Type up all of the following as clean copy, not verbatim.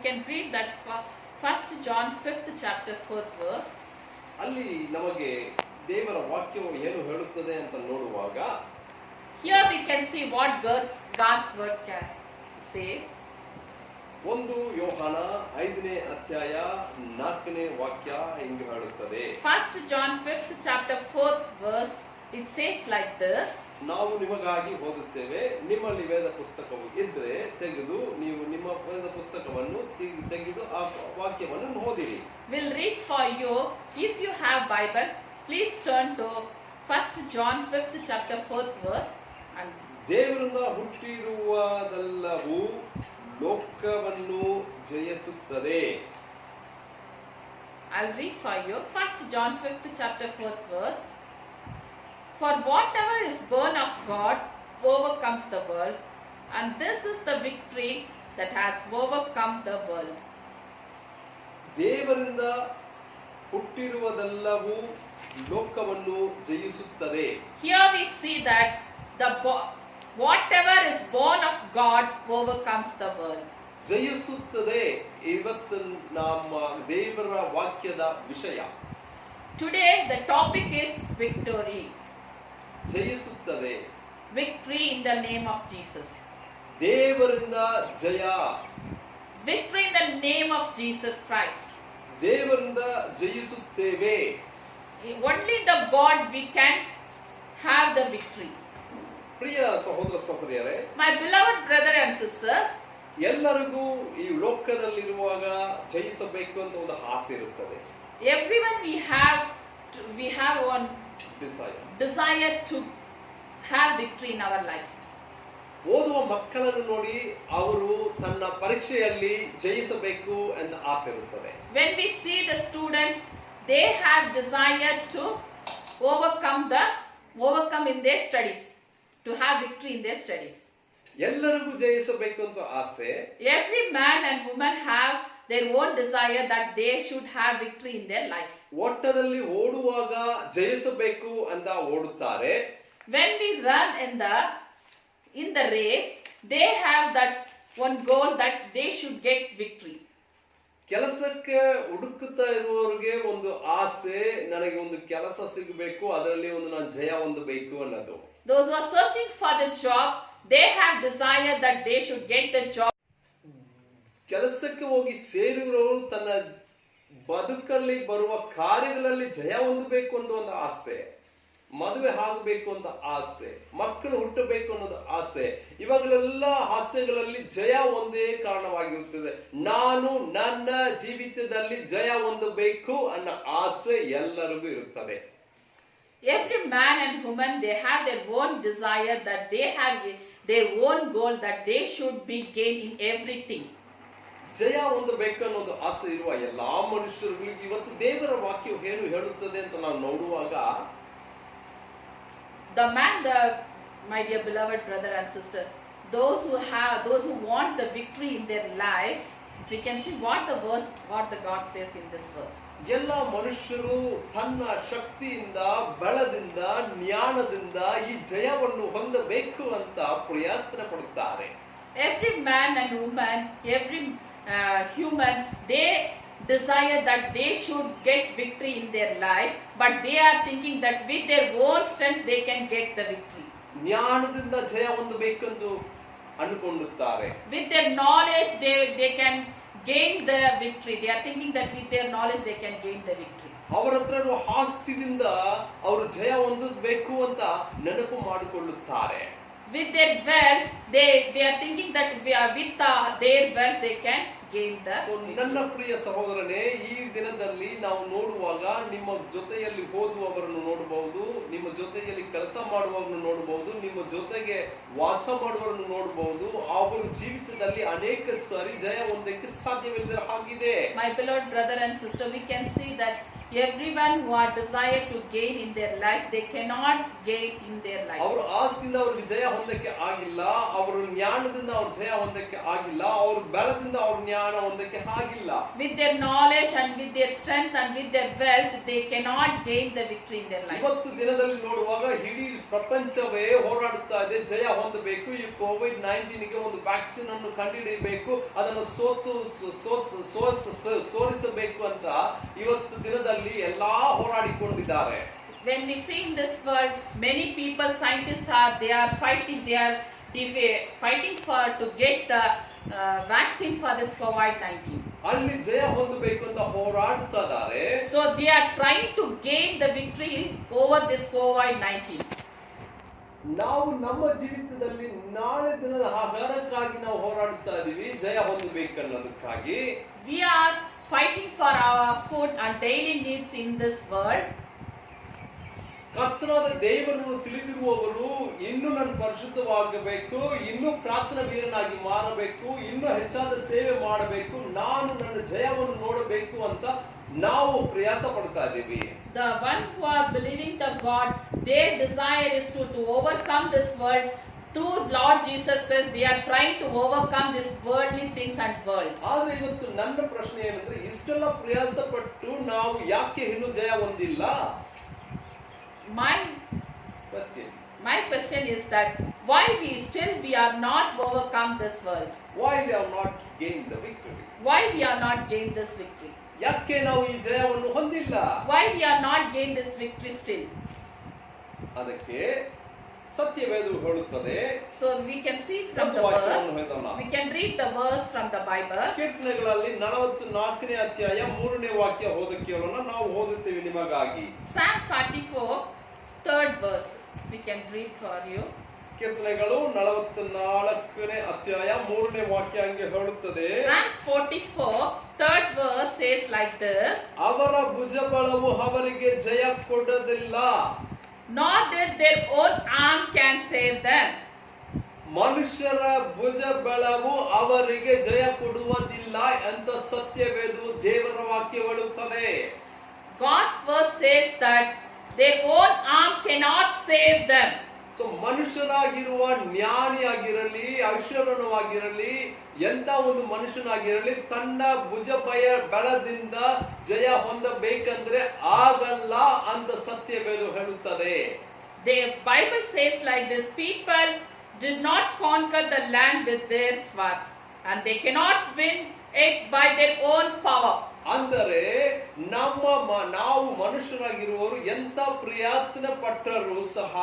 can read that 1 John 5th chapter 4th verse. ಅಲ್ಲಿ ನಮಗೆ ದೇವರ ವಾಕ್ಯವು ಏನು ಹೇಳುತ್ತದೆ ಅಂತ ನೋಡುವಾಗ Here we can see what God's word says. 1 ಯೋಹಾನ 5ನೇ ಅಧ್ಯಾಯ 4ನೇ ವಾಕ್ಯ ಹಿಂಗೆ ಹೇಳುತ್ತದೆ. 1 John 5th chapter 4th verse, it says like this. ನಾವು ನಿಮಗಾಗಿ ಓದುತ್ತೇವೆ, ನಿಮ್ಮಲ್ಲಿ ವೇದ ಪುಸ್ತಕವು ಇದ್ರೆ ತೆಗೆದು ನೀವು ನಿಮ್ಮ ವೇದ ಪುಸ್ತಕವನ್ನು ತೆಗೆದು ಆ ವಾಕ್ಯವನ್ನು ಓದಿರಿ. We'll read for you. If you have Bible, please turn to 1 John 5th chapter 4th verse. And ದೇವರಿಂದ ಹುಟ್ಟಿರುವುದೆಲ್ಲವೂ ಲೋಕವನ್ನು ಜಯಿಸುತ್ತದೆ. I'll read for you 1 John 5th chapter 4th verse. For whatever is born of God overcomes the world, and this is the victory that has overcome the world. ದೇವರಿಂದ ಹುಟ್ಟಿರುವುದೆಲ್ಲವೂ ಲೋಕವನ್ನು ಜಯಿಸುತ್ತದೆ. Here we see that whatever is born of God overcomes the world. ಜಯಿಸುತ್ತದೆ ಇವತ್ತು ನಮ್ಮ ದೇವರ ವಾಕ್ಯದ ವಿಷಯ. Today the topic is victory. ಜಯಿಸುತ್ತದೆ. Victory in the name of Jesus. ದೇವರಿಂದ ಜಯ. Victory in the name of Jesus Christ. ದೇವರಿಂದ ಜಯಿಸುತ್ತೇವೆ. Only the God we can have the victory. ಪ್ರಿಯ ಸಹೋದರ ಸಹೋದರಿಯರೇ, My beloved brother and sisters, ಎಲ್ಲರಿಗೂ ಈ ಲೋಕದಲ್ಲಿರುವಾಗ ಜಯಿಸಬೇಕು ಅಂತ ಒಂದು ಆಸೆ ಇರುತ್ತದೆ. everyone we have one desire to have victory in our life. ಓದುವ ಮಕ್ಕಳನ್ನು ನೋಡಿ ಅವರು ತನ್ನ ಪರೀಕ್ಷೆಯಲ್ಲಿ ಜಯಿಸಬೇಕು ಅಂತ ಆಸೆ ಇರುತ್ತದೆ. When we see the students, they have desire to overcome in their studies, to have victory in their studies. ಎಲ್ಲರಿಗೂ ಜಯಿಸಬೇಕು ಅಂತ ಆಸೆ. Every man and woman have their own desire that they should have victory in their life. ಓಟದಲ್ಲಿ ಓಡುವಾಗ ಜಯಿಸಬೇಕು ಅಂತ ಓಡುತ್ತಾರೆ. When we run in the race, they have that one goal that they should get victory. ಕೆಲಸಕ್ಕೆ ಹುಡುಕುತ್ತಾ ಇರುವವರಿಗೆ ಒಂದು ಆಸೆ, ನನಗೆ ಒಂದು ಕೆಲಸ ಸಿಗಬೇಕು, ಅದರಲ್ಲಿ ಒಂದು ನಾನು ಜಯ ಹೊಂದಬೇಕು ಅನ್ನೋದು. Those who are searching for the job, they have desire that they should get the job. ಕೆಲಸಕ್ಕೆ ಹೋಗಿ ಸೇರಿರೋರು ತನ್ನ ಬದುಕಲ್ಲಿ ಬರುವ ಕಾರ್ಯಗಳಲ್ಲಿ ಜಯ ಹೊಂದಬೇಕು ಅಂತ ಒಂದು ಆಸೆ, ಮದುವೆ ಆಗಬೇಕು ಅಂತ ಆಸೆ, ಮಕ್ಕಳು ಹುಟ್ಟಬೇಕು ಅನ್ನೋದು ಆಸೆ. ಇವಾಗಲೆಲ್ಲ ಆಸೆಗಳಲ್ಲಿ ಜಯ ಒಂದೇ ಕಾರಣವಾಗಿರುತ್ತದೆ. ನಾನು ನನ್ನ ಜೀವಿತದಲ್ಲಿ ಜಯ ಹೊಂದಬೇಕು ಅನ್ನೋ ಆಸೆ ಎಲ್ಲರಿಗೂ ಇರುತ್ತದೆ. Every man and woman, they have their own desire that they have their own goal that they should be gained in everything. ಜಯ ಹೊಂದಬೇಕು ಅನ್ನೋದು ಆಸೆ ಇರುವ ಎಲ್ಲಾ ಮನುಷ್ಯರುಗಳಿಗೆ ಇವತ್ತು ದೇವರ ವಾಕ್ಯವು ಹೇಳುತ್ತದೆ ಅಂತ ನಾವು ನೋಡುವಾಗ, my dear beloved brother and sister, those who want the victory in their life, we can see what the God says in this verse. ಎಲ್ಲ ಮನುಷ್ಯರು ತನ್ನ ಶಕ್ತಿಯಿಂದ, ಬಲದಿಂದ, ಜ್ಞಾನದಿಂದ ಈ ಜಯವನ್ನು ಹೊಂದಬೇಕು ಅಂತ ಪ್ರಯತ್ನ ಪಡುತ್ತಾರೆ. Every man and woman, every human, they desire that they should get victory in their life, but they are thinking that with their own strength they can get the victory. ಜ್ಞಾನದಿಂದ ಜಯ ಹೊಂದಬೇಕೆಂದು ಅನ್ಕೊಳ್ಳುತ್ತಾರೆ. With their knowledge they can gain the victory. They are thinking that with their knowledge they can gain the victory. ಅವರ ಹತ್ರ ಇರುವ ಆಸ್ತಿಯಿಂದ ಅವರು ಜಯ ಹೊಂದಬೇಕು ಅಂತ ನೆನಪು ಮಾಡಿಕೊಳ್ಳುತ್ತಾರೆ. With their wealth, they are thinking that with their wealth they can gain the victory. ನನ್ನ ಪ್ರಿಯ ಸಹೋದರನೇ, ಈ ದಿನದಲ್ಲಿ ನಾವು ನೋಡುವಾಗ ನಿಮ್ಮ ಜೊತೆಯಲ್ಲಿ ಓದುವವರನ್ನು ನೋಡಬಹುದು, ನಿಮ್ಮ ಜೊತೆಯಲ್ಲಿ ಕೆಲಸ ಮಾಡುವವರನ್ನು ನೋಡಬಹುದು, ನಿಮ್ಮ ಜೊತೆಗೆ ವಾಸ ಮಾಡುವವರನ್ನು ನೋಡಬಹುದು. ಅವರ ಜೀವಿತದಲ್ಲಿ ಅನೇಕ ಸಾರಿ ಜಯ ಹೊಂದಕ್ಕೆ ಸಾಧ್ಯವಿಲ್ಲದ ಹಾಗಿದೆ. My beloved brother and sister, we can see that everyone who are desire to gain in their life, they cannot gain in their life. ಅವರು ಆಸ್ತಿಯಿಂದ ಅವ್ರಿಗೆ ಜಯ ಹೊಂದಕ್ಕೆ ಆಗಿಲ್ಲ, ಅವರು ಜ್ಞಾನದಿಂದ ಅವ್ರು ಜಯ ಹೊಂದಕ್ಕೆ ಆಗಿಲ್ಲ, ಅವ್ರ ಬಲದಿಂದ ಅವ್ರ ಜ್ಞಾನ ಹೊಂದಕ್ಕೆ ಆಗಿಲ್ಲ. With their knowledge and with their strength and with their wealth, they cannot gain the victory in their life. ಇವತ್ತು ದಿನದಲ್ಲಿ ನೋಡುವಾಗ ಇಡೀ ಪ್ರಪಂಚವೇ ಹೋರಾಡುತ್ತಾ ಇದೆ, ಜಯ ಹೊಂದಬೇಕು, ಈ ಕೋವಿಡ್-19 ಗೆ ಒಂದು ವ್ಯಾಕ್ಸಿನ್ ಅನ್ನು ಕಂಡುಹಿಡಿಯಬೇಕು, ಅದನ್ನು ಸೋಲಿಸಬೇಕು ಅಂತ ಇವತ್ತು ದಿನದಲ್ಲಿ ಎಲ್ಲಾ ಹೋರಾಡಿಕೊಂಡಿದ್ದಾರೆ. When we see in this world, many people, scientists they are fighting for to get the vaccine for this COVID-19. ಅಲ್ಲಿ ಜಯ ಹೊಂದಬೇಕು ಅಂತ ಹೋರಾಡ್ತಾ ಇದ್ದಾರೆ. So they are trying to gain the victory over this COVID-19. ನಾವು ನಮ್ಮ ಜೀವಿತದಲ್ಲಿ ನಾಳೆ ದಿನದ ಆಹಾರಕ್ಕಾಗಿ ನಾವು ಹೋರಾಡ್ತಾ ಇದೀವಿ, ಜಯ ಹೊಂದಬೇಕು ಅನ್ನೋದಕ್ಕಾಗಿ. We are fighting for our food and daily needs in this world. ಕರ್ತನಾದ ದೇವರನ್ನು ತಿಳಿದಿರುವವರು ಇನ್ನೂ ನಾನು ಪರಿಶುದ್ಧವಾಗಬೇಕು, ಇನ್ನೂ ಪ್ರಾರ್ಥನಾ ವೀರನಾಗಿ ಮಾರಬೇಕು, ಇನ್ನೂ ಹೆಚ್ಚಾದ ಸೇವೆ ಮಾಡಬೇಕು, ನಾನು ನನ್ನ ಜಯವನ್ನು ನೋಡಬೇಕು ಅಂತ ನಾವು ಪ್ರಯಾಸ ಪಡ್ತಾ ಇದ್ದೀವಿ. The one who are believing the God, their desire is to overcome this world through Lord Jesus Christ. They are trying to overcome this worldly things and world. ಆದ್ರೆ ಇವತ್ತು ನನ್ನ ಪ್ರಶ್ನೆ ಏನಂದ್ರೆ, ಇಷ್ಟೆಲ್ಲ ಪ್ರಯಾಸ ಪಟ್ಟು ನಾವು ಯಾಕೆ ಇನ್ನೂ ಜಯ ಹೊಂದಿಲ್ಲ? My question is that why we are not overcome this world? Why we have not gained the victory? Why we are not gained this victory? ಯಾಕೆ ನಾವು ಈ ಜಯವನ್ನು ಹೊಂದಿಲ್ಲ? Why we are not gained this victory still? ಅದಕ್ಕೆ ಸತ್ಯವೇದವು ಹೇಳುತ್ತದೆ. So we can see from the verse, we can read the verse from the Bible. ಕೀರ್ತನೆಗಳಲ್ಲಿ 44ನೇ ಅಧ್ಯಾಯ 3ನೇ ವಾಕ್ಯ ಓದಕ್ಕೆ ಹೇಳೋಣ, ನಾವು ಓದುತ್ತೇವೆ ನಿಮಗಾಗಿ. Psalm 44 3rd verse we can read for you. ಕೀರ್ತನೆಗಳು 44ನೇ ಅಧ್ಯಾಯ 3ನೇ ವಾಕ್ಯ ಹಂಗೆ ಹೇಳುತ್ತದೆ. Psalms 44 3rd verse says like this: ಅವರ ಭುಜಬಲವು ಅವರಿಗೆ ಜಯ ಕೊಡೋದಿಲ್ಲ, nor did their own arm can save them. ಮನುಷ್ಯರ ಭುಜಬಲವು ಅವರಿಗೆ ಜಯ ಕೊಡುವುದಿಲ್ಲ ಅಂತ ಸತ್ಯವೇದವು ದೇವರ ವಾಕ್ಯ ಹೇಳುತ್ತದೆ. God's word says that their own arm cannot save them. So ಮನುಷ್ಯನಾಗಿರುವ ಜ್ಞಾನಿಯಾಗಿರಲಿ, ಐಶ್ವರ್ಯವಾಗಿರಲಿ, ಎಂತ ಒಂದು ಮನುಷ್ಯನಾಗಿರಲಿ, ತನ್ನ ಬಲದಿಂದ ಜಯ ಹೊಂದಬೇಕಂದ್ರೆ ಆಗಲ್ಲ ಅಂತ ಸತ್ಯವೇದ ಹೇಳುತ್ತದೆ. The Bible says like this: people did not conquer the land with their swords, and they cannot win it by their own power. ಅಂದರೆ ನಾವು ಮನುಷ್ಯರಾಗಿರುವವರು ಎಂತ ಪ್ರಯತ್ನ ಪಟ್ಟರೂ ಸಹ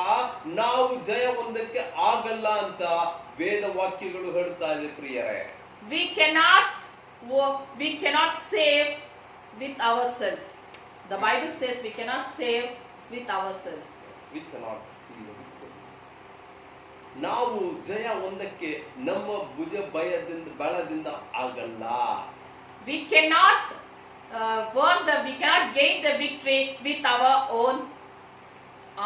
ನಾವು ಜಯ ಹೊಂದಕ್ಕೆ ಆಗಲ್ಲ ಅಂತ ವೇದ ವಾಕ್ಯಗಳು ಹೇಳ್ತಾ ಇದೆ ಪ್ರಿಯರೇ. We cannot save with ourselves. The Bible says we cannot save with ourselves. We cannot see the victory. ನಾವು ಜಯ ಹೊಂದಕ್ಕೆ ನಮ್ಮ ಬಲದಿಂದ ಆಗಲ್ಲ. We cannot we cannot gain the victory with our own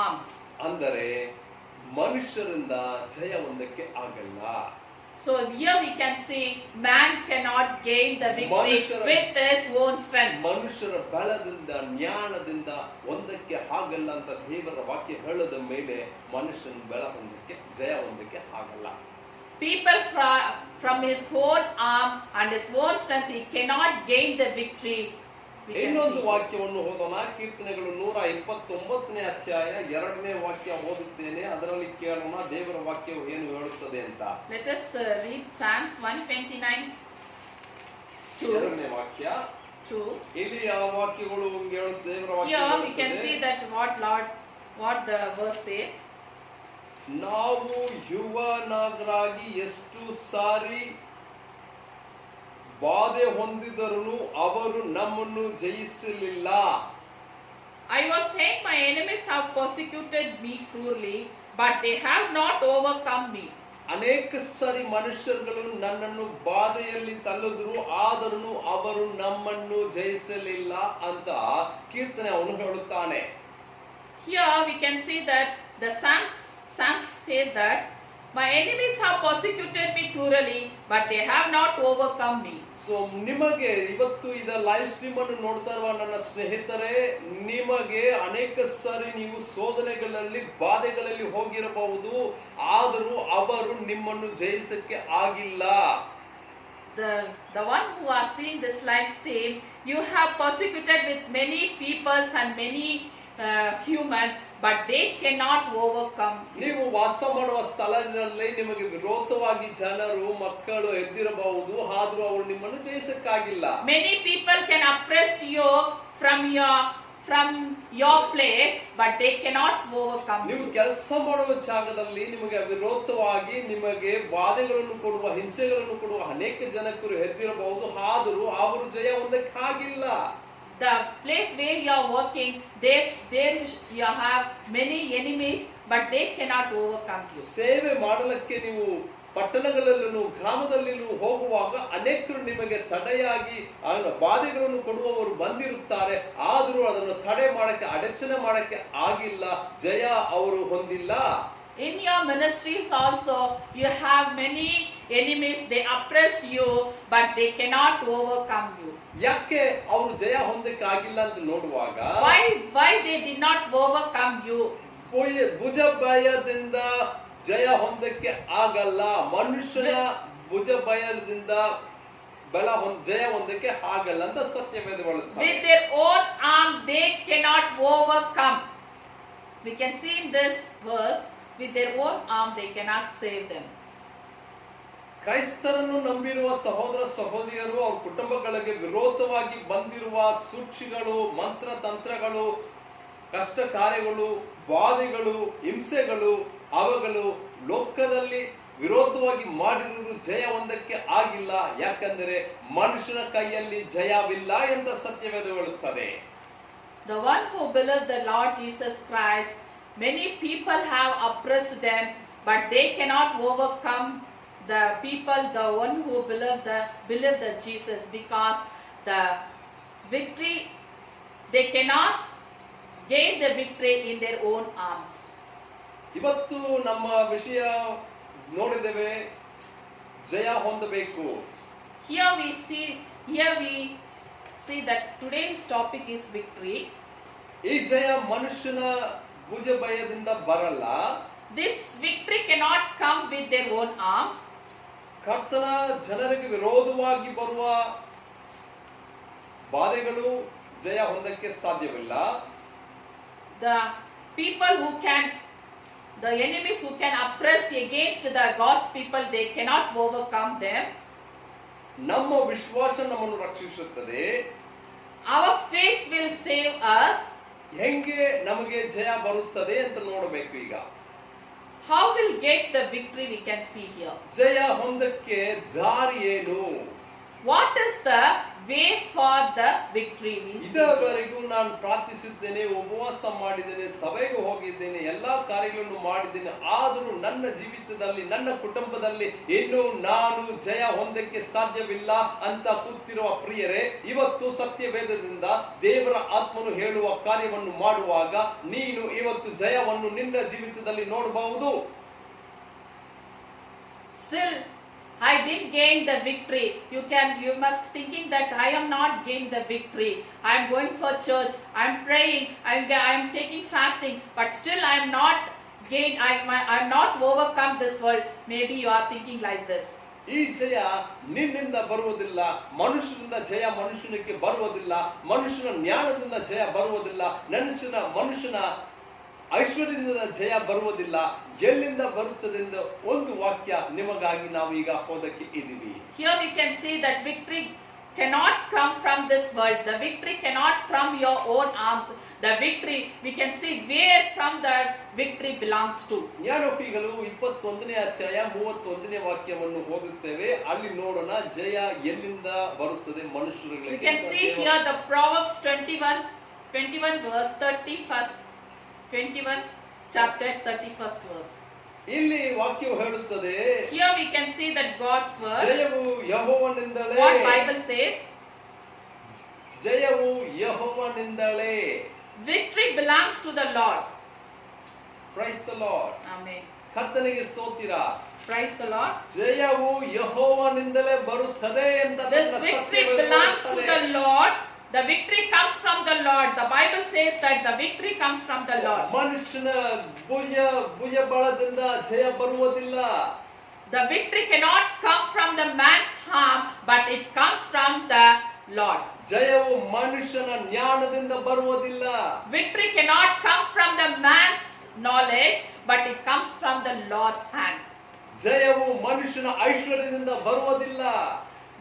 arms. ಅಂದರೆ ಮನುಷ್ಯರಿಂದ ಜಯ ಹೊಂದಕ್ಕೆ ಆಗಲ್ಲ. So here we can see man cannot gain the victory with his own strength. ಮನುಷ್ಯರ ಬಲದಿಂದ ಜ್ಞಾನದಿಂದ ಒಂದಕ್ಕೆ ಆಗಲ್ಲ ಅಂತ ದೇವರ ವಾಕ್ಯ ಹೇಳದ ಮೇಲೆ ಮನುಷ್ಯನ ಬಲ ಹೊಂದಕ್ಕೆ ಜಯ ಹೊಂದಕ್ಕೆ ಆಗಲ್ಲ. People from his own arm and his own strength he cannot gain the victory. ಇನ್ನೊಂದು ವಾಕ್ಯವನ್ನು ಓದೋಣ. ಕೀರ್ತನೆಗಳು 129ನೇ ಅಧ್ಯಾಯ 2ನೇ ವಾಕ್ಯ ಓದುತ್ತೇನೆ, ಅದರಲ್ಲಿ ಕೇಳೋಣ ದೇವರ ವಾಕ್ಯವು ಏನು ಹೇಳುತ್ತದೆ ಅಂತ. Let us read Psalms 129 2ನೇ ವಾಕ್ಯ. ಇಲ್ಲಿ ಆ ವಾಕ್ಯಗಳು ಹೇಳುತ್ತೆ ದೇವರ ವಾಕ್ಯ. Here we can see that what the verse says. ನಾವು ಯುವನರಾಗಿ ಎಷ್ಟು ಸಾರಿ ಬಾಧೆ ಹೊಂದಿದರೂ ಅವರು ನಮ್ಮನ್ನು ಜಯಿಸಲಿಲ್ಲ. I was saying my enemies have persecuted me cruelly, but they have not overcome me. ಅನೇಕ ಸಾರಿ ಮನುಷ್ಯರುಗಳು ನನ್ನನ್ನು ಬಾಧೆಯಲ್ಲಿ ತಳ್ಳಿದ್ರು, ಆದರೂ ಅವರು ನಮ್ಮನ್ನು ಜಯಿಸಲಿಲ್ಲ ಅಂತ ಕೀರ್ತನೆ ಅವನು ಹೇಳುತ್ತಾನೆ. Here we can see that the Psalms say that My enemies have persecuted me cruelly, but they have not overcome me. So ನಿಮಗೆ ಇವತ್ತು ಇದ ಲೈವ್ ಸ್ಟ್ರೀಮ್ ಅನ್ನು ನೋಡ್ತಾ ಇರುವ ನನ್ನ ಸ್ನೇಹಿತರೆ, ನಿಮಗೆ ಅನೇಕ ಸಾರಿ ನೀವು ಶೋಧನೆಗಳಲ್ಲಿ ಬಾಧೆಗಳಲ್ಲಿ ಹೋಗಿರಬಹುದು, ಆದರೂ ಅವರು ನಿಮ್ಮನ್ನು ಜಯಿಸಕ್ಕೆ ಆಗಿಲ್ಲ. The one who are seeing this live stream, you have persecuted with many peoples and many humans, but they cannot overcome you. ನೀವು ವಾಸ ಮಾಡುವ ಸ್ಥಳದಲ್ಲಿ ನಿಮಗೆ ವಿರೋಧವಾಗಿ ಜನರು ಮಕ್ಕಳು ಎದ್ದಿರಬಹುದು, ಆದರೂ ಅವರು ನಿಮ್ಮನ್ನು ಜಯಿಸಕ್ಕಾಗಿಲ್ಲ. Many people can oppress you from your place, but they cannot overcome ನೀವು you. ಕೆಲಸ ಮಾಡುವ ಜಾಗದಲ್ಲಿ ನಿಮಗೆ ವಿರೋಧವಾಗಿ ನಿಮಗೆ ಬಾಧೆಗಳನ್ನು ಕೊಡುವ, ಹಿಂಸೆಗಳನ್ನು ಕೊಡುವ ಅನೇಕ ಜನಕರು ಎದ್ದಿರಬಹುದು, ಆದರೂ ಅವರು ಜಯ ಹೊಂದಕ್ಕಾಗಿಲ್ಲ. The place where you are working, there you have many enemies, but they cannot overcome you. ಸೇವೆ ಮಾಡಲಿಕ್ಕೆ ನೀವು ಪಟ್ಟಣಗಳಲ್ಲೂ ಗ್ರಾಮದಲ್ಲಿಯೂ ಹೋಗುವಾಗ ಅನೇಕರು ನಿಮಗೆ ತಡೆಯಾಗಿ ಬಾಧೆಗಳನ್ನು ಕೊಡುವವರು ಬಂದಿರುತ್ತಾರೆ, ಆದರೂ ಅದನ್ನು ತಡೆ ಮಾಡಕ್ಕೆ, ಅಡಚಣೆ ಮಾಡಕ್ಕೆ ಆಗಿಲ್ಲ, ಜಯ ಅವರು ಹೊಂದಿಲ್ಲ. In your ministries also, you have many enemies. They oppressed you, but they cannot overcome you. ಯಾಕೆ ಅವರು ಜಯ ಹೊಂದಕ್ಕೆ ಆಗಿಲ್ಲ ಅಂತ ನೋಡುವಾಗ, Why they did not overcome you? ಭುಜ ಭಯದಿಂದ ಜಯ ಹೊಂದಕ್ಕೆ ಆಗಲ್ಲ. ಮನುಷ್ಯನ ಭುಜ ಭಯದಿಂದ ಜಯ ಹೊಂದಕ್ಕೆ ಆಗಲ್ಲ ಅಂತ ಸತ್ಯವೇದ ಹೇಳುತ್ತದೆ. With their own arm they cannot overcome. We can see in this verse, with their own arm they cannot save them. ಕ್ರೈಸ್ತರನ್ನು ನಂಬಿರುವ ಸಹೋದರ ಸಹೋದರಿಯರು, ಅವ್ರ ಕುಟುಂಬಗಳಿಗೆ ವಿರೋಧವಾಗಿ ಬಂದಿರುವ ಸೂಚಿಗಳು, ಮಂತ್ರ ತಂತ್ರಗಳು, ಕಷ್ಟ ಕಾರ್ಯಗಳು, ಬಾಧೆಗಳು, ಹಿಂಸೆಗಳು, ಅವುಗಳು ಲೋಕದಲ್ಲಿ ವಿರೋಧವಾಗಿ ಮಾಡಿರುವುದು ಜಯ ಹೊಂದಕ್ಕೆ ಆಗಿಲ್ಲ. ಯಾಕಂದರೆ ಮನುಷ್ಯನ ಕೈಯಲ್ಲಿ ಜಯವಿಲ್ಲ ಎಂದು ಸತ್ಯವೇದ ಹೇಳುತ್ತದೆ. The one who believes the Lord Jesus Christ, many people have oppressed them, but they cannot overcome the people, the one who believe the Jesus, because the victory, they cannot gain the victory in their own arms. ಇವತ್ತು ನಮ್ಮ ವಿಷಯ ನೋಡಿದ್ದೇವೆ, ಜಯ ಹೊಂದಬೇಕು. Here we see that today's topic is victory. ಈ ಜಯ ಮನುಷ್ಯನ ಭುಜ ಭಯದಿಂದ ಬರಲ್ಲ. This victory cannot come with their own arms. ಕರ್ತನ ಜನರಿಗೆ ವಿರೋಧವಾಗಿ ಬರುವ ಬಾಧೆಗಳು ಜಯ ಹೊಂದಕ್ಕೆ ಸಾಧ್ಯವಿಲ್ಲ. The enemies who can oppress against the God's people, they cannot overcome them. ನಮ್ಮ ವಿಶ್ವಾಸ ನಮ್ಮನ್ನು ರಕ್ಷಿಸುತ್ತದೆ. Our faith will save us. ಹೆಂಗೆ ನಮಗೆ ಜಯ ಬರುತ್ತದೆ ಅಂತ ನೋಡಬೇಕು. ಈಗ how will get the victory, we can see here. ಜಯ ಹೊಂದಕ್ಕೆ ದಾರಿ ಏನು? What is the way for the victory? ಇದುವರೆಗೂ ನಾನು ಪ್ರಾರ್ಥಿಸಿದ್ದೇನೆ, ಉಪವಾಸ ಮಾಡಿದ್ದೇನೆ, ಸಭೆಗೆ ಹೋಗಿದ್ದೇನೆ, ಎಲ್ಲಾ ಕಾರ್ಯಗಳನ್ನು ಮಾಡಿದ್ದೇನೆ, ಆದರೂ ನನ್ನ ಜೀವಿತದಲ್ಲಿ, ನನ್ನ ಕುಟುಂಬದಲ್ಲಿ ಇನ್ನೂ ನಾನು ಜಯ ಹೊಂದಕ್ಕೆ ಸಾಧ್ಯವಿಲ್ಲ ಅಂತ ಕೂತಿರುವ ಪ್ರಿಯರೇ, ಇವತ್ತು ಸತ್ಯವೇದದಿಂದ ದೇವರ ಆತ್ಮನು ಹೇಳುವ ಕಾರ್ಯವನ್ನು ಮಾಡುವಾಗ ನೀನು ಇವತ್ತು ಜಯವನ್ನು ನಿನ್ನ ಜೀವಿತದಲ್ಲಿ ನೋಡಬಹುದು. Still I didn't gain the victory. You must thinking that I am not gained the victory. I am going for church. I am praying. I am taking fasting. But still I am not gained. I am not overcome this world. Maybe you are thinking like this. ಈ ಜಯ ನಿನ್ನಿಂದ ಬರುವುದಿಲ್ಲ, ಮನುಷ್ಯನಿಂದ ಜಯ ಮನುಷ್ಯನಿಗೆ ಬರುವುದಿಲ್ಲ, ಮನುಷ್ಯನ ಜ್ಞಾನದಿಂದ ಜಯ ಬರುವುದಿಲ್ಲ, ಮನುಷ್ಯನ ಐಶ್ವರ್ಯದಿಂದ ಜಯ ಬರುವುದಿಲ್ಲ. ಎಲ್ಲಿಂದ ಬರುತ್ತದೆ ಎಂದು ಒಂದು ವಾಕ್ಯ ನಿಮಗಾಗಿ ನಾವು ಈಗ ಓದಕ್ಕೆ ಇದ್ದೀವಿ. Here we can see that victory cannot come from this world. The victory cannot from your own arms. The victory, we can see where from that victory belongs to. ಜ್ಞಾನೋಕ್ತಿಗಳು 21ನೇ ಅಧ್ಯಾಯ 31ನೇ ವಾಕ್ಯವನ್ನು ಓದುತ್ತೇವೆ. ಅಲ್ಲಿ ನೋಡೋಣ ಜಯ ಎಲ್ಲಿಂದ ಬರುತ್ತದೆ ಮನುಷ್ಯರಿಗೆ. We can see here the Proverbs 21 verse 21 chapter 31st verse. ಇಲ್ಲಿ ವಾಕ್ಯವು ಹೇಳುತ್ತದೆ, here we can see that God's word, ಜಯವು ಯೆಹೋವನಿಂದಲೇ. what Bible says, ಜಯವು ಯೆಹೋವನಿಂದಲೇ. victory belongs to the Lord. Praise the Lord. Amen. ಕರ್ತನಿಗೆ ಸ್ತೋತ್ರ. Praise the Lord. ಜಯವು ಯೆಹೋವನಿಂದಲೇ ಬರುತ್ತದೆ ಅಂತ This victory belongs to the Lord. The victory comes from the Lord. The Bible says that the victory comes from the Lord. ಮನುಷ್ಯನ ಭುಜ ಬಲದಿಂದ ಜಯ ಬರುವುದಿಲ್ಲ. The victory cannot come from the man's arm, but it comes from the Lord. ಜಯವು ಮನುಷ್ಯನ ಜ್ಞಾನದಿಂದ ಬರುವುದಿಲ್ಲ. Victory cannot come from the man's knowledge, but it comes from the Lord's hand. ಜಯವು ಮನುಷ್ಯನ ಐಶ್ವರ್ಯದಿಂದ ಬರುವುದಿಲ್ಲ.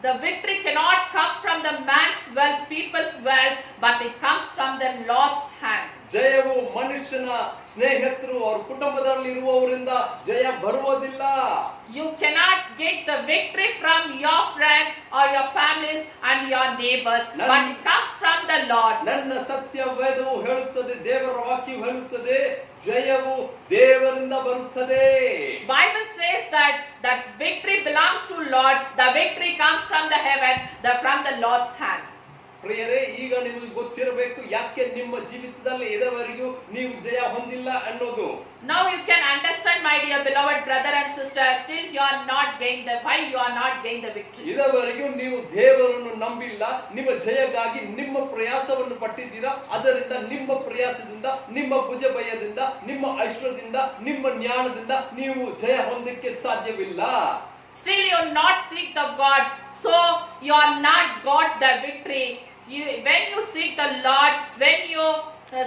The victory cannot come from the man's wealth, people's wealth, but it comes from the Lord's hand. ಜಯವು ಮನುಷ್ಯನ ಸ್ನೇಹಿತರು ಅವರ ಕುಟುಂಬದಲ್ಲಿ ಇರುವವರಿಂದ ಜಯ ಬರುವುದಿಲ್ಲ. You cannot get the victory from your friends or your families and your neighbors, but it comes from the Lord. ನನ್ನ ಸತ್ಯವೇದವು ಹೇಳುತ್ತದೆ, ದೇವರ ವಾಕ್ಯವು ಹೇಳುತ್ತದೆ, ಜಯವು ದೇವರಿಂದ ಬರುತ್ತದೆ. Bible says that victory belongs to Lord. The victory comes from the heaven, from the Lord's hand. ಪ್ರಿಯರೇ, ಈಗ ನಿಮಗೆ ಗೊತ್ತಿರಬೇಕು ಯಾಕೆ ನಿಮ್ಮ ಜೀವಿತದಲ್ಲಿ ಇದುವರೆಗೂ ನೀವು ಜಯ ಹೊಂದಿಲ್ಲ ಅನ್ನೋದು. Now you can understand, my dear beloved brother and sister, still you are not gained why you are not gained the victory. ಇದುವರೆಗೂ ನೀವು ದೇವರನ್ನು ನಂಬಿಲ್ಲ, ನಿಮ್ಮ ಜಯಕ್ಕಾಗಿ ನಿಮ್ಮ ಪ್ರಯಾಸವನ್ನು ಪಟ್ಟಿದ್ದೀರಾ. ಅದರಿಂದ ನಿಮ್ಮ ಪ್ರಯಾಸದಿಂದ, ನಿಮ್ಮ ಭುಜಬಲದಿಂದ, ನಿಮ್ಮ ಐಶ್ವರ್ಯದಿಂದ, ನಿಮ್ಮ ಜ್ಞಾನದಿಂದ ನೀವು ಜಯ ಹೊಂದಕ್ಕೆ ಸಾಧ್ಯವಿಲ್ಲ. Still you not seek the God, so you are not got the victory. When you seek the Lord, when you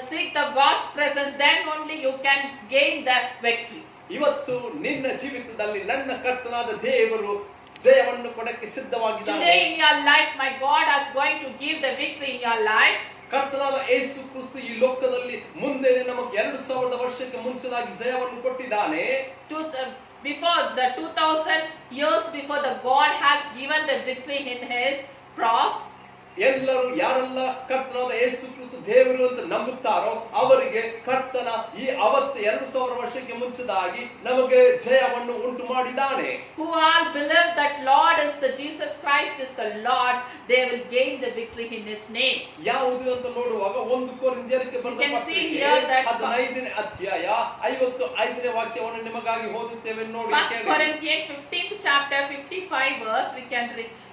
seek the God's presence, then only you can gain the victory. ಇವತ್ತು ನಿನ್ನ ಜೀವಿತದಲ್ಲಿ ನನ್ನ ಕರ್ತನಾದ ದೇವರು ಜಯವನ್ನು ಕೊಡಕ್ಕೆ ಸಿದ್ಧವಾಗಿದ್ದಾನೆ. Today in your life, my God is going to give the victory in your life. ಕರ್ತನಾದ ಯೇಸು ಕ್ರಿಸ್ತು ಈ ಲೋಕದಲ್ಲಿ ಮುಂದೆ ನಮಗೆ 2000 ವರ್ಷಕ್ಕೆ ಮುಂಚಿನಾಗಿ ಜಯವನ್ನು ಕೊಟ್ಟಿದ್ದಾನೆ. Before the 2000 years before, the God has given the victory in His cross. ಎಲ್ಲರೂ ಯಾರೆಲ್ಲ ಕರ್ತನಾದ ಯೇಸು ಕ್ರಿಸ್ತು ದೇವರು ಅಂತ ನಂಬುತ್ತಾರೋ ಅವರಿಗೆ ಕರ್ತನ ಈ 2000 ವರ್ಷಕ್ಕೆ ಮುಂಚಿದಾಗಿ ನಮಗೆ ಜಯವನ್ನು ಉಂಟು ಮಾಡಿದ್ದಾನೆ. Who all believe that Lord is the Jesus Christ is the Lord, they will gain the victory in His name. ಯಾವುದು ಅಂತ ನೋಡುವಾಗ 1 ಕೊರಿಂಥಿಯರಿಗೆ ಬರೆದ ಪತ್ರಿಕೆ 15ನೇ ಅಧ್ಯಾಯ 55ನೇ ವಾಕ್ಯವನ್ನು ನಿಮಗಾಗಿ ಓದುತ್ತೇವೆ ನೋಡಿ. 1 Corinthians 15th chapter 55 verse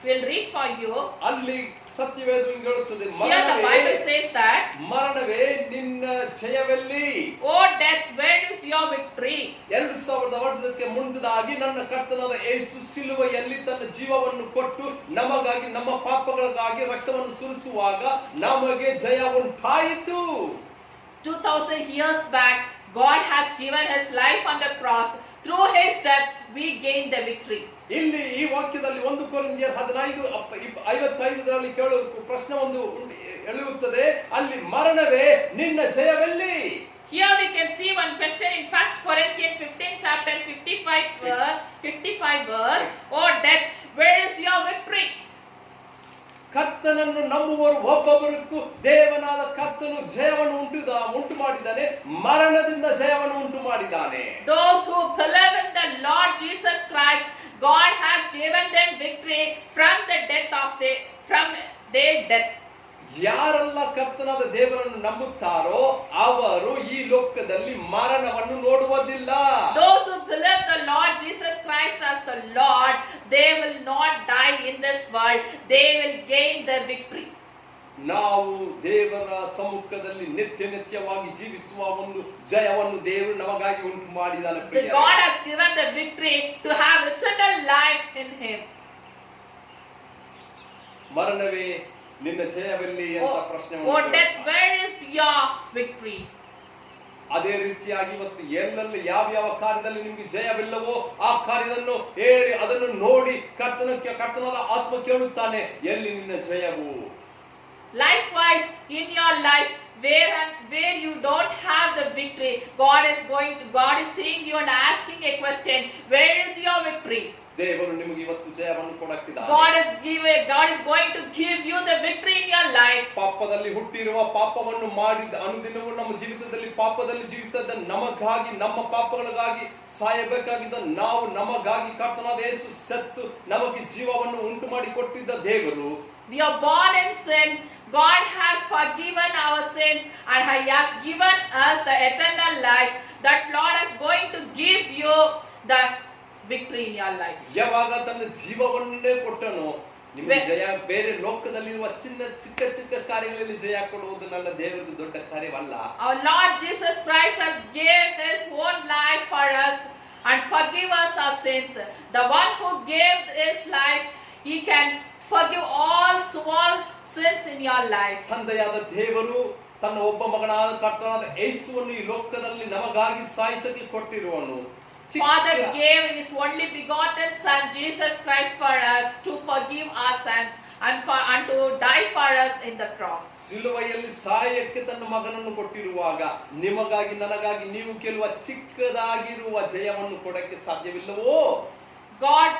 we'll read for you. ಅಲ್ಲಿ ಸತ್ಯವೇದ ಹೇಳುತ್ತದೆ, Here the Bible says that, ಮರಣವೇ ನಿನ್ನ ಜಯವೆಲ್ಲಿ? Oh death, where is your victory? 2000 ವರ್ಷಕ್ಕೆ ಮುಂಚಿದಾಗಿ ನನ್ನ ಕರ್ತನಾದ ಯೇಸು ಸಿಲುವೆಯಲ್ಲಿ ತನ್ನ ಜೀವವನ್ನು ಕೊಟ್ಟು ನಮಗಾಗಿ, ನಮ್ಮ ಪಾಪಗಳಿಗಾಗಿ ರಕ್ತವನ್ನು ಸುರಿಸುವಾಗ ನಮಗೆ ಜಯ ಉಂಟಾಯಿತು. 2000 years back, God has given His life on the cross. Through His death, we gain the victory. ಇಲ್ಲಿ ಈ ವಾಕ್ಯದಲ್ಲಿ 1 ಕೊರಿಂಥಿಯರ್ 15:55ರಲ್ಲಿ ಕೇಳುವ ಪ್ರಶ್ನೆ ಒಂದು ಎಳೆಯುತ್ತದೆ, ಅಲ್ಲಿ ಮರಣವೇ ನಿನ್ನ ಜಯವೆಲ್ಲಿ? Here we can see one question in 1 Corinthians 15 chapter 55 verse. Oh death, where is your victory? ಕರ್ತನನ್ನು ನಂಬುವರು ಒಬ್ಬೊಬ್ಬರಿಗೂ ದೇವನಾದ ಕರ್ತನು ಜಯವನ್ನು ಉಂಟು ಮಾಡಿದ್ದಾನೆ, ಮರಣದಿಂದ ಜಯವನ್ನು ಉಂಟು ಮಾಡಿದ್ದಾನೆ. Those who believe in the Lord Jesus Christ, God has given them victory from their death. ಯಾರೆಲ್ಲ ಕರ್ತನಾದ ದೇವರನ್ನು ನಂಬುತ್ತಾರೋ ಅವರು ಈ ಲೋಕದಲ್ಲಿ ಮರಣವನ್ನು ನೋಡುವುದಿಲ್ಲ. Those who believe the Lord Jesus Christ as the Lord, they will not die in this world, they will gain the victory. ನಾವು ದೇವರ ಸಮ್ಮುಖದಲ್ಲಿ ನಿತ್ಯವಾಗಿ ಜೀವಿಸುವ ಒಂದು ಜಯವನ್ನು ದೇವರು ನಮಗಾಗಿ ಉಂಟು ಮಾಡಿದ್ದಾನೆ. God has given the victory to have eternal life in Him. ಮರಣವೇ ನಿನ್ನ ಜಯವೆಲ್ಲಿ ಅಂತ ಪ್ರಶ್ನೆ Oh death, where is your victory? ಅದೇ ರೀತಿಯಾಗಿ ಇವತ್ತು ಎಲ್ಲೆಲ್ಲಿ ಯಾವ ಕಾರ್ಯದಲ್ಲಿ ನಿಮಗೆ ಜಯವಿಲ್ಲವೋ ಆ ಕಾರ್ಯವನ್ನು ಹೇಳಿ ಅದನ್ನು ನೋಡಿ ಕರ್ತನಾದ ಆತ್ಮ ಕೇಳುತ್ತಾನೆ, ಎಲ್ಲಿ ನಿನ್ನ ಜಯವು? Likewise, in your life, where you don't have the victory, God is seeing you and asking a question, where is your victory? ದೇವರು ನಿಮಗೆ ಇವತ್ತು ಜಯವನ್ನು ಕೊಡಕ್ಕಿದ್ದಾನೆ. God is going to give you the victory in your life. ಪಾಪದಲ್ಲಿ ಹುಟ್ಟಿರುವ, ಪಾಪವನ್ನು ಮಾಡಿದ, ಅನುದಿನವೂ ನಮ್ಮ ಜೀವಿತದಲ್ಲಿ ಪಾಪದಲ್ಲಿ ಜೀವಿಸಿದ ನಮಗಾಗಿ, ನಮ್ಮ ಪಾಪಗಳಿಗಾಗಿ ಸಾಯಬೇಕಾಗಿದ್ದ ನಾವು, ನಮಗಾಗಿ ಕರ್ತನಾದ ಯೇಸು ಸತ್ತು ನಮಗೆ ಜೀವವನ್ನು ಉಂಟು ಮಾಡಿ ಕೊಟ್ಟಿದ್ದ ದೇವರು. We are born in sin. God has forgiven our sins and He has given us the eternal life. That Lord is going to give you the victory in your life. ಯಾವಾಗ ತನ್ನ ಜೀವವನ್ನೇ ಕೊಟ್ಟನು, ನಿಮಗೆ ಜಯ. ಬೇರೆ ಲೋಕದಲ್ಲಿರುವ ಚಿಕ್ಕ ಚಿಕ್ಕ ಕಾರ್ಯಗಳಲ್ಲಿ ಜಯ ಕೊಡುವುದು ನನ್ನ ದೇವರಿಗೆ ದೊಡ್ಡ ಕಾರ್ಯವಲ್ಲ. Our Lord Jesus Christ has gave His own life for us and forgive us our sins. The one who gave His life, He can forgive all small sins in your life. ತಂದೆಯಾದ ದೇವರು ತನ್ನ ಒಬ್ಬ ಮಗನಾದ ಕರ್ತನಾದ ಯೇಸುವನ್ನು ಈ ಲೋಕದಲ್ಲಿ ನಮಗಾಗಿ ಸಾಯಿಸಕ್ಕೆ ಕೊಟ್ಟಿರುವನು. Father gave His only begotten Son Jesus Christ for us to forgive our sins and to die for us in the cross. ಸಿಲುವೆಯಲ್ಲಿ ಸಾಯಕ್ಕೆ ತನ್ನ ಮಗನನ್ನು ಕೊಟ್ಟಿರುವಾಗ ನಿಮಗಾಗಿ, ನನಗಾಗಿ ನೀವು ಕೇಳುವ ಚಿಕ್ಕದಾಗಿರುವ ಜಯವನ್ನು ಕೊಡಕ್ಕೆ ಸಾಧ್ಯವಿಲ್ಲವೋ? God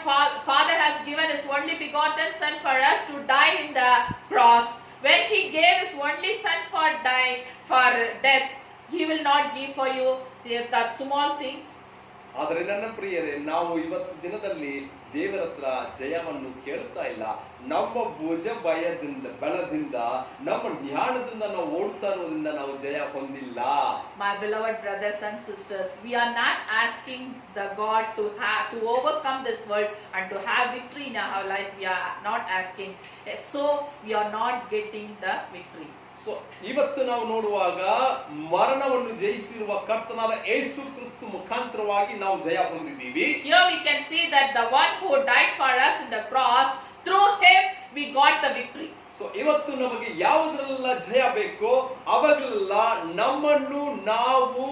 Father has given His only begotten Son for us to die in the cross. When He gave His only Son for death, He will not give for you that small things. ಆದರೆ ನನ್ನ ಪ್ರಿಯರೇ, ನಾವು ಇವತ್ತು ದಿನದಲ್ಲಿ ದೇವರ ಹತ್ರ ಜಯವನ್ನು ಕೇಳ್ತಾ ಇಲ್ಲ. ನಮ್ಮ ಭುಜ ಬಲದಿಂದ, ನಮ್ಮ ಜ್ಞಾನದಿಂದ ನಾವು ಓಡ್ತಾ ಇರೋದ್ರಿಂದ ನಾವು ಜಯ ಹೊಂದಿಲ್ಲ. My beloved brothers and sisters, we are not asking the God to overcome this world and to have victory in our life. We are not asking, so we are not getting the victory. So ಇವತ್ತು ನಾವು ನೋಡುವಾಗ ಮರಣವನ್ನು ಜಯಿಸಿರುವ ಕರ್ತನಾದ ಯೇಸು ಕ್ರಿಸ್ತು ಮುಖಾಂತರವಾಗಿ ನಾವು ಜಯ ಹೊಂದಿದ್ದೀವಿ. Here we can see that the one who died for us in the cross, through Him we got the victory. So ಇವತ್ತು ನಮಗೆ ಯಾವುದರೆಲ್ಲ ಜಯ ಬೇಕೋ ಅವಾಗೆಲ್ಲ ನಮ್ಮನ್ನು ನಾವು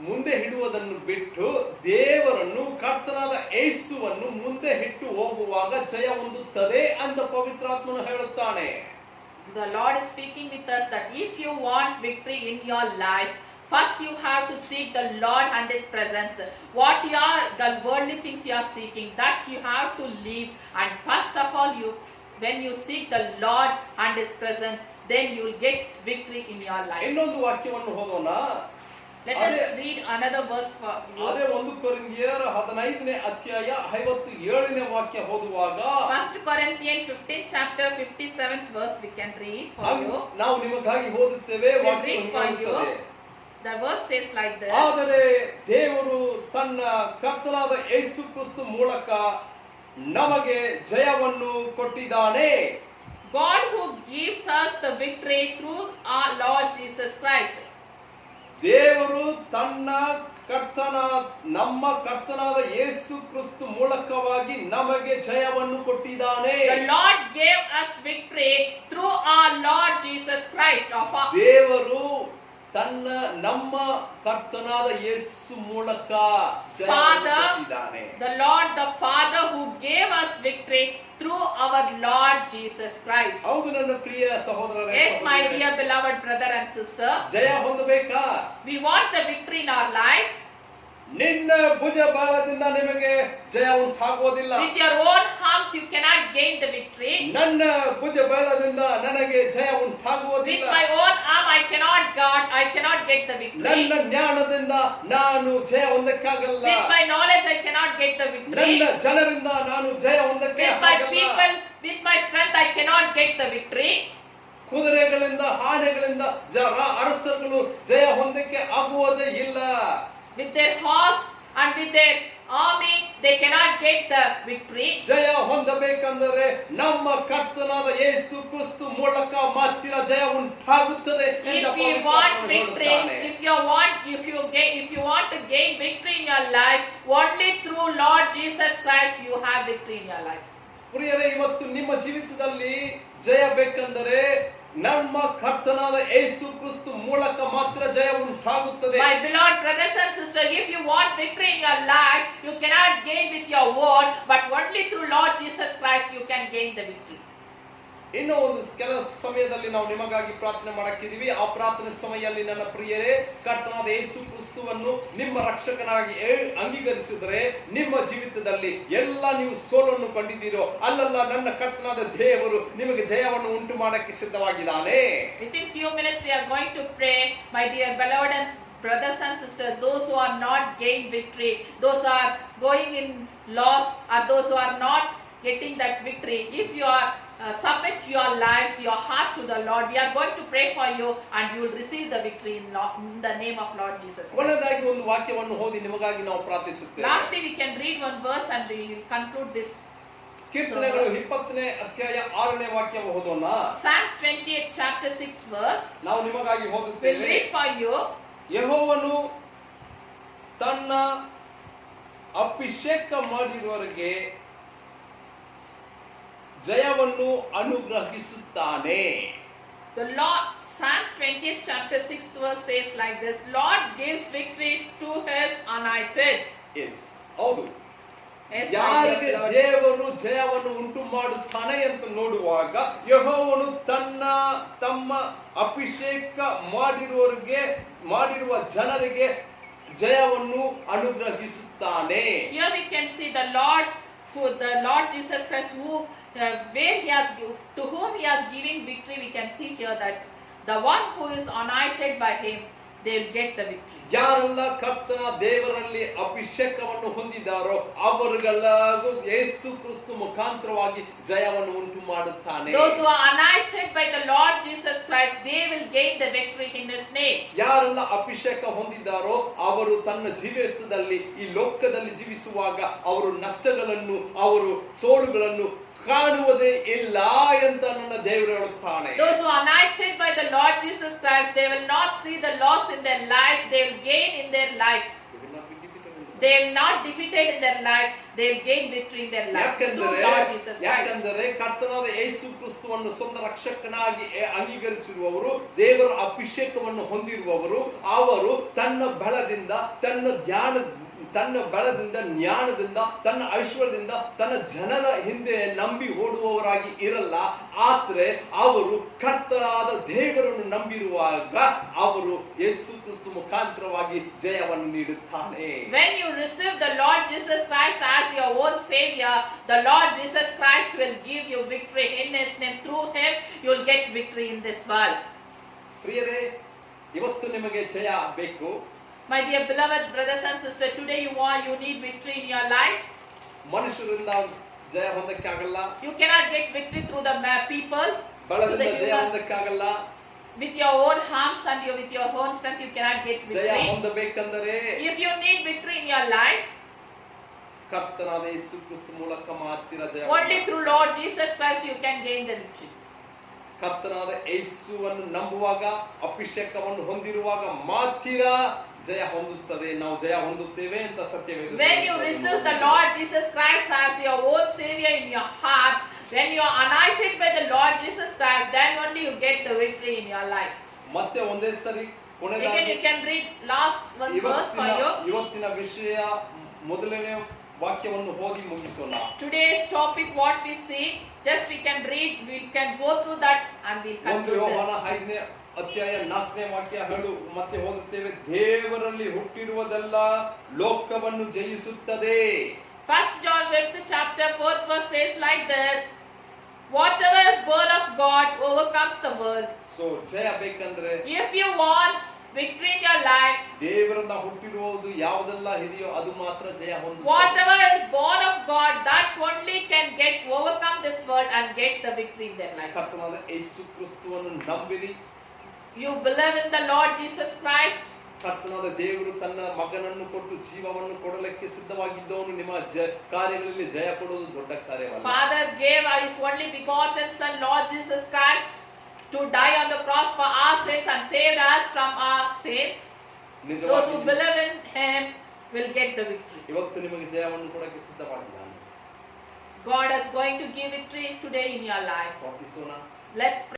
ಮುಂದೆ ಹಿಡುವುದನ್ನು ಬಿಟ್ಟು ದೇವರನ್ನು, ಕರ್ತನಾದ ಯೇಸುವನ್ನು ಮುಂದೆ ಇಟ್ಟು ಹೋಗುವಾಗ ಜಯ ಹೊಂದುತ್ತದೆ ಅಂತ ಪವಿತ್ರಾತ್ಮನು ಹೇಳುತ್ತಾನೆ. The Lord is speaking with us that if you want victory in your life, first you have to seek the Lord and His presence. What the worldly things you are seeking, that you have to leave. And first of all, when you seek the Lord and His presence, then you will get victory in your life. ಇನ್ನೊಂದು ವಾಕ್ಯವನ್ನು ಓದೋಣ. Let us read another verse for you. ಅದೇ 1 ಕೊರಿಂಥಿಯರ 15ನೇ ಅಧ್ಯಾಯ 57ನೇ ವಾಕ್ಯ ಓದುವಾಗ, 1 Corinthians 15th chapter 57th verse we can read for you. ನಾವು ನಿಮಗಾಗಿ ಓದುತ್ತೇವೆ. ವಾಕ್ಯವನ್ನು ಹೇಳುತ್ತದೆ. The verse says like this. ಆದರೆ ದೇವರು ತನ್ನ ಕರ್ತನಾದ ಯೇಸು ಕ್ರಿಸ್ತು ಮೂಲಕ ನಮಗೆ ಜಯವನ್ನು ಕೊಟ್ಟಿದ್ದಾನೆ. God who gives us the victory through our Lord Jesus Christ. ದೇವರು ತನ್ನ ನಮ್ಮ ಕರ್ತನಾದ ಯೇಸು ಕ್ರಿಸ್ತು ಮೂಲಕವಾಗಿ ನಮಗೆ ಜಯವನ್ನು ಕೊಟ್ಟಿದ್ದಾನೆ. The Lord gave us victory through our Lord Jesus Christ. ದೇವರು ನಮ್ಮ ಕರ್ತನಾದ ಯೇಸು ಮೂಲಕ ಜಯವನ್ನು ಕೊಟ್ಟಿದ್ದಾನೆ. The Lord the Father who gave us victory through our Lord Jesus Christ. ಹೌದು ನನ್ನ ಪ್ರಿಯ ಸಹೋದರರೇ. Yes, my dear beloved brother and sister. Jaya ಹೊಂದಬೇಕಾ? We want the victory in our life. ನಿನ್ನ ಭುಜ ಬಲದಿಂದ ನಿಮಗೆ ಜಯ ಉಂಟಾಗುವುದಿಲ್ಲ. With your own arms you cannot gain the victory. ನನ್ನ ಭುಜ ಬಲದಿಂದ ನನಗೆ ಜಯ ಉಂಟಾಗುವುದಿಲ್ಲ. With my own arm I cannot get the victory. ನನ್ನ ಜ್ಞಾನದಿಂದ ನಾನು ಜಯ ಹೊಂದಕ್ಕಾಗಲ್ಲ. With my knowledge I cannot get the victory. ನನ್ನ ಜನರಿಂದ ನಾನು ಜಯ ಹೊಂದಕ್ಕೆ ಆಗಲ್ಲ. With my people, with my strength I cannot get the victory. ಕುದುರೆಗಳಿಂದ, ಆನೆಗಳಿಂದ ಅರಸರುಗಳು ಜಯ ಹೊಂದಕ್ಕೆ ಆಗುವುದೇ ಇಲ್ಲ. With their horse and with their army they cannot get the victory. ಜಯ ಹೊಂದಬೇಕೆಂದರೆ ನಮ್ಮ ಕರ್ತನಾದ ಯೇಸು ಕ್ರಿಸ್ತು ಮೂಲಕ ಮಾತ್ರ ಜಯ ಉಂಟಾಗುತ್ತದೆ ಎಂದು If you want victory, if you want to gain victory in your life, only through Lord Jesus Christ you have victory in your life. ಪ್ರಿಯರೇ, ಇವತ್ತು ನಿಮ್ಮ ಜೀವಿತದಲ್ಲಿ ಜಯ ಬೇಕೆಂದರೆ ನಮ್ಮ ಕರ್ತನಾದ ಯೇಸು ಕ್ರಿಸ್ತು ಮೂಲಕ ಮಾತ್ರ ಜಯ ಉಂಟಾಗುತ್ತದೆ. My beloved brothers and sisters, if you want victory in your life, you cannot gain with your word, but only through Lord Jesus Christ you can gain the victory. ಇನ್ನೂ ಒಂದು ಕೆಲ ಸಮಯದಲ್ಲಿ ನಾವು ನಿಮಗಾಗಿ ಪ್ರಾರ್ಥನೆ ಮಾಡಕ್ಕಿದೀವಿ. ಆ ಪ್ರಾರ್ಥನೆ ಸಮಯದಲ್ಲಿ ನನ್ನ ಪ್ರಿಯರೇ, ಕರ್ತನಾದ ಯೇಸು ಕ್ರಿಸ್ತುವನ್ನು ನಿಮ್ಮ ರಕ್ಷಕನಾಗಿ ಅಂಗೀಕರಿಸಿದರೆ ನಿಮ್ಮ ಜೀವಿತದಲ್ಲಿ ಎಲ್ಲ ನೀವು ಸೋಲನ್ನು ಕಂಡಿದ್ದೀರೋ ಅಲ್ಲಲ್ಲ, ನನ್ನ ಕರ್ತನಾದ ದೇವರು ನಿಮಗೆ ಜಯವನ್ನು ಉಂಟು ಮಾಡಕ್ಕೆ ಸಿದ್ಧವಾಗಿದ್ದಾನೆ. Within few minutes we are going to pray, my dear beloved and brothers and sisters, those who are not gained victory, those who are going in loss, or those who are not getting that victory, if you are submit your lives, your heart to the Lord, we are going to pray for you and you will receive the victory in the name of Lord Jesus Christ. ಕೊನೆಯದಾಗಿ ಒಂದು ವಾಕ್ಯವನ್ನು ಓದಿ ನಿಮಗಾಗಿ ನಾವು ಪ್ರಾರ್ಥಿಸುತ್ತೇವೆ. Lastly we can read one verse and we will conclude this. ಕೀರ್ತನೆಗಳು 20ನೇ ಅಧ್ಯಾಯ 6ನೇ ವಾಕ್ಯ ಓದೋಣ. Psalms 28 chapter 6th verse. ನಾವು ನಿಮಗಾಗಿ We'll ಓದುತ್ತೇವೆ. read for you. ಯೆಹೋವನು ತನ್ನ ಅಭಿಷೇಕ ಮಾಡಿರುವವರಿಗೆ ಜಯವನ್ನು ಅನುಗ್ರಹಿಸುತ್ತಾನೆ. The Lord, Psalms 20th chapter 6th verse says like this, Lord gives victory to his anointed. Yes, ಹೌದು. Yes, ಯಾರಿಗೆ my dear Lord. ದೇವರು ಜಯವನ್ನು ಉಂಟು ಮಾಡುತ್ತಾನೆ ಅಂತ ನೋಡುವಾಗ ಯೆಹೋವನು ತಮ್ಮ ಅಭಿಷೇಕ ಮಾಡಿರುವ ಜನರಿಗೆ ಜಯವನ್ನು ಅನುಗ್ರಹಿಸುತ್ತಾನೆ. Here we can see the Lord Jesus Christ, to whom he has given victory. We can see here that the one who is anointed by him, they will get the victory. ಯಾರೆಲ್ಲ ಕರ್ತನ ದೇವರಲ್ಲಿ ಅಭಿಷೇಕವನ್ನು ಹೊಂದಿದ್ದಾರೋ ಅವರಿಗೆಲ್ಲರಿಗೂ ಯೇಸು ಕ್ರಿಸ್ತ ಮುಖಾಂತರವಾಗಿ ಜಯವನ್ನು ಉಂಟು ಮಾಡುತ್ತಾನೆ. Those who are anointed by the Lord Jesus Christ, they will gain the victory in his name. ಯಾರೆಲ್ಲ ಅಭಿಷೇಕ ಹೊಂದಿದ್ದಾರೋ ಅವರು ತನ್ನ ಜೀವಿತದಲ್ಲಿ ಈ ಲೋಕದಲ್ಲಿ ಜೀವಿಸುವಾಗ ಅವರು ನಷ್ಟಗಳನ್ನು, ಅವರು ಸೋಲುಗಳನ್ನು ಕಾಣುವುದೇ ಇಲ್ಲ ಅಂತ ನನ್ನ ದೇವರು ಹೇಳುತ್ತಾನೆ. Those who are anointed by the Lord Jesus Christ, they will not see the loss in their lives, they will gain in their life. They will not defeated in their life, they will gain victory in their life through Lord Jesus Christ. ಯಾಕಂದರೆ ಕರ್ತನಾದ ಯೇಸು ಕ್ರಿಸ್ತುವನ್ನು ಸ್ವಂತ ರಕ್ಷಕನಾಗಿ ಅಂಗೀಕರಿಸಿರುವವರು, ದೇವರ ಅಭಿಷೇಕವನ್ನು ಹೊಂದಿರುವವರು, ಅವರು ತನ್ನ ಬಲದಿಂದ, ಜ್ಞಾನದಿಂದ, ತನ್ನ ಐಶ್ವರ್ಯದಿಂದ ತನ್ನ ಜನರ ಹಿಂದೆ ನಂಬಿ ಓಡುವವರಾಗಿ ಇರಲ್ಲ. ಆದ್ರೆ ಅವರು ಕರ್ತನಾದ ದೇವರನ್ನು ನಂಬಿರುವಾಗ ಅವರು ಯೇಸು ಕ್ರಿಸ್ತ ಮುಖಾಂತರವಾಗಿ ಜಯವನ್ನು ನೀಡುತ್ತಾನೆ. When you receive the Lord Jesus Christ as your own Savior, the Lord Jesus Christ will give you victory in his name. Through him you will get victory in this world. ಪ್ರಿಯರೇ, ಇವತ್ತು ನಿಮಗೆ ಜಯ ಬೇಕು. My dear beloved brothers and sisters, today you need victory in your life. ಮನುಷ್ಯರಿಂದ ಜಯ ಹೊಂದಕ್ಕಾಗಲ್ಲ. You cannot get victory through the people. ಬಲದಿಂದ ಜಯ ಹೊಂದಕ್ಕಾಗಲ್ಲ. With your own arms and with your own strength, you cannot get Jaya victory. ಹೊಂದಬೇಕಂದರೆ If you need victory in your life, ಕರ್ತನಾದ ಯೇಸು ಕ್ರಿಸ್ತ ಮೂಲಕ ಮಾತ್ರ ಜಯ. only through Lord Jesus Christ you can gain the victory. ಕರ್ತನಾದ ಯೇಸುವನ್ನು ನಂಬುವಾಗ, ಅಭಿಷೇಕವನ್ನು ಹೊಂದಿರುವಾಗ ಮಾತ್ರ ಜಯ ಹೊಂದುತ್ತದೆ, ನಾವು ಜಯ ಹೊಂದುತ್ತೇವೆ ಅಂತ ಸತ್ಯವೇದ. When you receive the Lord Jesus Christ as your own Savior in your heart, when you are anointed by the Lord Jesus Christ, then only you get the victory in your life. ಮತ್ತೆ ಒಂದೇ ಸರಿ Again ಕೊನೆಯದಾಗಿ you can read last one verse for you. ಇವತ್ತಿನ ವಿಷಯ ಮೊದಲನೇ ವಾಕ್ಯವನ್ನು ಓದಿ ಮುಗಿಸೋಣ. Today's topic, what we see, just we can read, we can go through that and we'll conclude ಯೋಹಾನ this. 5ನೇ ಅಧ್ಯಾಯ 4ನೇ ವಾಕ್ಯ ಮತ್ತೆ ಓದುತ್ತೇವೆ. ದೇವರಲ್ಲಿ ಹುಟ್ಟಿರುವುದೆಲ್ಲ ಲೋಕವನ್ನು ಜಯಿಸುತ್ತದೆ. 1 John 5th chapter 4th verse says like this, whatever is born of God overcomes the world. So ಜಯ ಬೇಕಂದ್ರೆ, If you want victory in your life, ದೇವರಿಂದ ಹುಟ್ಟಿರುವುದು ಯಾವುದೆಲ್ಲ ಇದೆಯೋ ಅದು ಮಾತ್ರ ಜಯ ಹೊಂದುತ್ತದೆ. whatever is born of God, that only can overcome this world and get the victory in their life. ಕರ್ತನಾದ ಯೇಸು ಕ್ರಿಸ್ತುವನ್ನು ನಂಬಿರಿ. You believe in the Lord Jesus Christ. ಕರ್ತನಾದ ದೇವರು ತನ್ನ ಮಗನನ್ನು ಕೊಟ್ಟು ಜೀವವನ್ನು ಕೊಡಲಿಕ್ಕೆ ಸಿದ್ಧವಾಗಿದ್ದವನು. ನಿಮ್ಮ ಕಾರ್ಯಗಳಲ್ಲಿ ಜಯ ಕೊಡುವುದು ದೊಡ್ಡ ಕಾರ್ಯವಲ್ಲ. Father gave his only begotten Son, Lord Jesus Christ, to die on the cross for our sins and saved us from our sins. Those who believe in him will get the victory. ಇವತ್ತು ನಿಮಗೆ ಜಯವನ್ನು ಕೊಡಕ್ಕೆ ಸಿದ್ಧವಾಗಿದ್ದಾನೆ. God is going to give victory today in your life. ಪ್ರಾರ್ಥಿಸೋಣ. Let's pray.